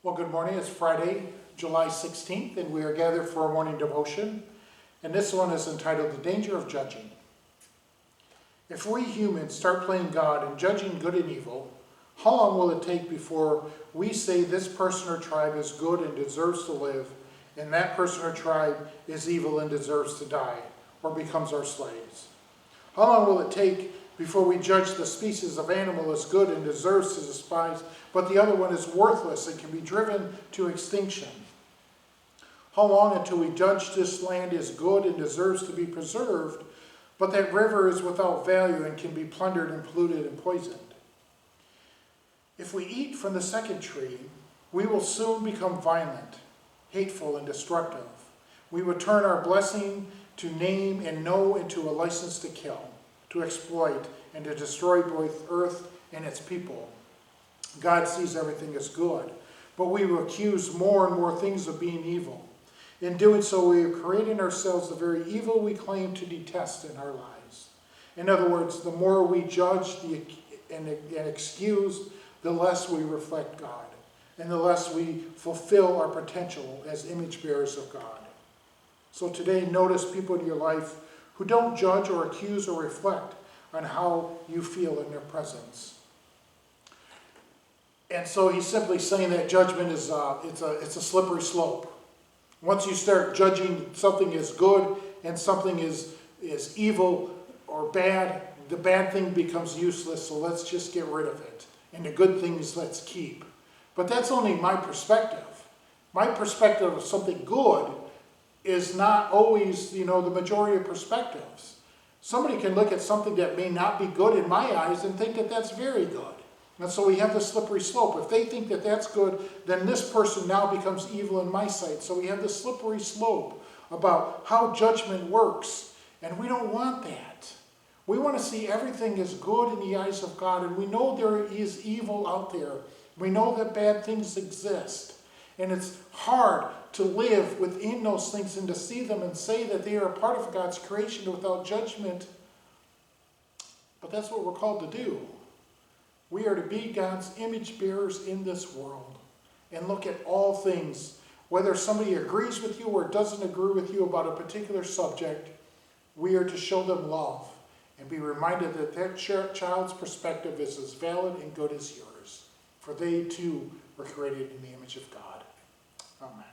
Well, good morning. It's Friday, July 16th, and we are gathered for a morning devotion. And this one is entitled The Danger of Judging. If we humans start playing God and judging good and evil, how long will it take before we say this person or tribe is good and deserves to live, and that person or tribe is evil and deserves to die, or becomes our slaves? How long will it take before we judge the species of animal as good and deserves to despise, but the other one is worthless and can be driven to extinction? How long until we judge this land as good and deserves to be preserved, but that river is without value and can be plundered and polluted and poisoned? If we eat from the second tree, we will soon become violent, hateful, and destructive. We will turn our blessing to name and know into a license to kill, to exploit, and to destroy both earth and its people. God sees everything as good, but we will accuse more and more things of being evil. In doing so, we are creating ourselves the very evil we claim to detest in our lives. In other words, the more we judge and excuse, the less we reflect God, and the less we fulfill our potential as image bearers of God. So today, notice people in your life who don't judge or accuse or reflect on how you feel in their presence. And so he's simply saying that judgment is it's a slippery slope. Once you start judging something as good and something is evil or bad, the bad thing becomes useless, so let's just get rid of it. And the good things let's keep. But that's only my perspective. My perspective of something good is not always, the majority of perspectives. Somebody can look at something that may not be good in my eyes and think that that's very good. And so we have the slippery slope. If they think that that's good, then this person now becomes evil in my sight. So we have the slippery slope about how judgment works. And we don't want that. We want to see everything as good in the eyes of God. And we know there is evil out there. We know that bad things exist. And it's hard to live within those things and to see them and say that they are a part of God's creation without judgment. But that's what we're called to do. We are to be God's image bearers in this world and look at all things. Whether somebody agrees with you or doesn't agree with you about a particular subject, we are to show them love and be reminded that that child's perspective is as valid and good as yours. For they too were created in the image of God. Amen.